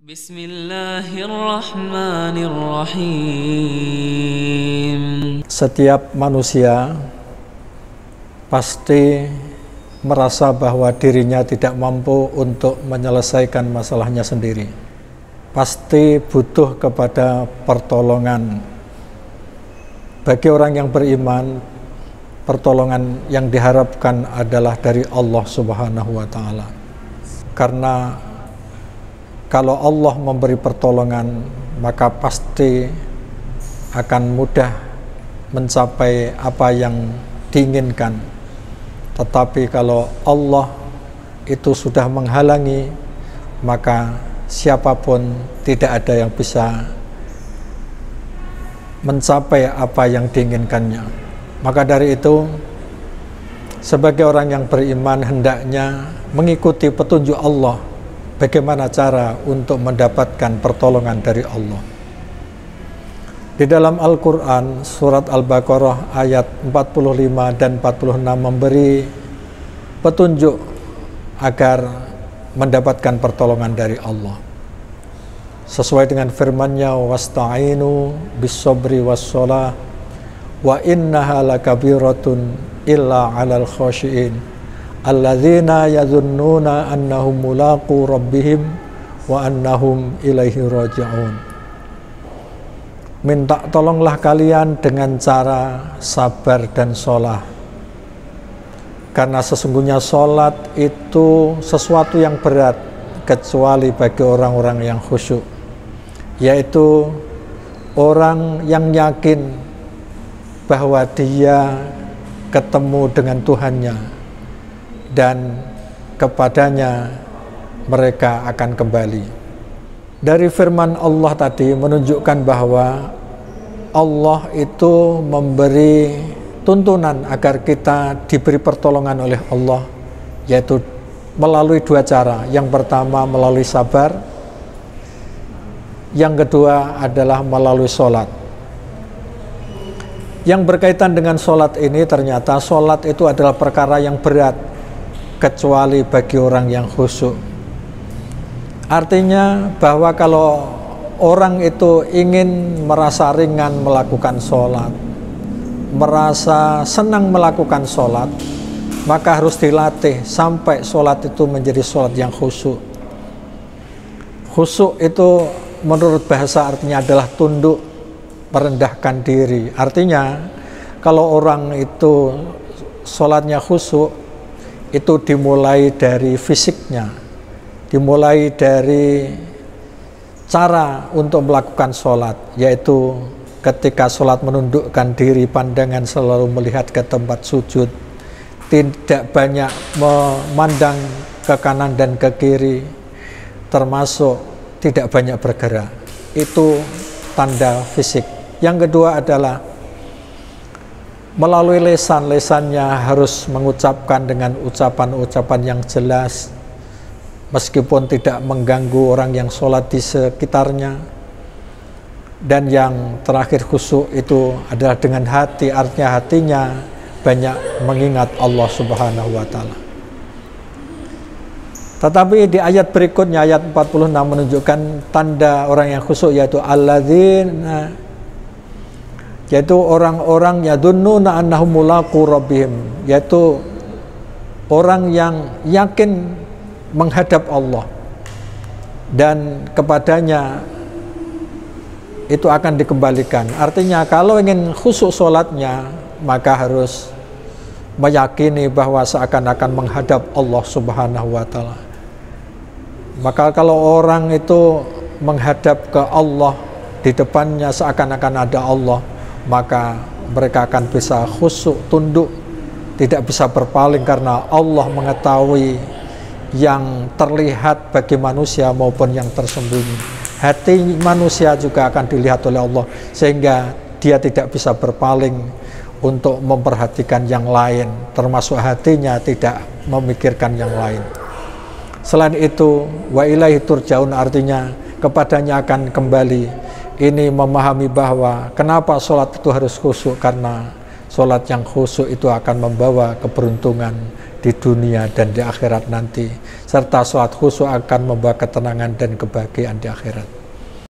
Bismillahirrahmanirrahim. Setiap manusia pasti merasa bahwa dirinya tidak mampu untuk menyelesaikan masalahnya sendiri. Pasti butuh kepada pertolongan. Bagi orang yang beriman, pertolongan yang diharapkan adalah dari Allah Subhanahu wa Ta'ala. Karena kalau Allah memberi pertolongan, maka pasti akan mudah mencapai apa yang diinginkan. Tetapi kalau Allah itu sudah menghalangi, maka siapapun tidak ada yang bisa mencapai apa yang diinginkannya. Maka dari itu, sebagai orang yang beriman hendaknya mengikuti petunjuk Allah, bagaimana cara untuk mendapatkan pertolongan dari Allah. Di dalam Al-Quran, surat Al-Baqarah ayat 45 dan 46 memberi petunjuk agar mendapatkan pertolongan dari Allah. Sesuai dengan firman-Nya, wasta'inu bis-sabri was-shalah wa innaha lakabiratun illa 'alal khashiin alladzina yadhunnuna annahum mulaqu rabbihim wa annahum ilaihi raji'un. Minta tolonglah kalian dengan cara sabar dan sholat, karena sesungguhnya sholat itu sesuatu yang berat kecuali bagi orang-orang yang khusyuk, yaitu orang yang yakin bahwa dia ketemu dengan Tuhannya dan kepadanya mereka akan kembali. Dari firman Allah tadi menunjukkan bahwa Allah itu memberi tuntunan agar kita diberi pertolongan oleh Allah, yaitu melalui dua cara. Yang pertama melalui sabar, yang kedua adalah melalui sholat. Yang berkaitan dengan sholat ini, ternyata sholat itu adalah perkara yang berat kecuali bagi orang yang khusyuk. Artinya bahwa kalau orang itu ingin merasa ringan melakukan sholat, merasa senang melakukan sholat, maka harus dilatih sampai sholat itu menjadi sholat yang khusyuk. Khusyuk itu menurut bahasa artinya adalah tunduk, merendahkan diri. Artinya kalau orang itu sholatnya khusyuk, itu dimulai dari fisiknya, dimulai dari cara untuk melakukan sholat, yaitu ketika sholat menundukkan diri, pandangan selalu melihat ke tempat sujud, tidak banyak memandang ke kanan dan ke kiri, termasuk tidak banyak bergerak. Itu tanda fisik. Yang kedua adalah melalui lisan. Lisannya harus mengucapkan dengan ucapan-ucapan yang jelas, meskipun tidak mengganggu orang yang sholat di sekitarnya. Dan yang terakhir khusyuk itu adalah dengan hati, artinya hatinya banyak mengingat Allah Subhanahu wa Ta'ala. Tetapi di ayat berikutnya, ayat 46 menunjukkan tanda orang yang khusyuk, yaitu alladzina, yaitu orang-orang yadunnuna annahum mulaqu rabbihim, yaitu orang yang yakin menghadap Allah dan kepadanya itu akan dikembalikan. Artinya kalau ingin khusyuk sholatnya, maka harus meyakini bahwa seakan-akan menghadap Allah Subhanahu wa Ta'ala. Maka kalau orang itu menghadap ke Allah, di depannya seakan-akan ada Allah, maka mereka akan bisa khusyuk, tunduk, tidak bisa berpaling, karena Allah mengetahui yang terlihat bagi manusia maupun yang tersembunyi. Hati manusia juga akan dilihat oleh Allah, sehingga dia tidak bisa berpaling untuk memperhatikan yang lain, termasuk hatinya tidak memikirkan yang lain. Selain itu, wa ilaihi turja'un, artinya kepadanya akan kembali. Ini memahami bahwa kenapa sholat itu harus khusyuk, karena Sholat yang khusyuk itu akan membawa keberuntungan di dunia dan di akhirat nanti, serta sholat khusyuk akan membawa ketenangan dan kebahagiaan di akhirat.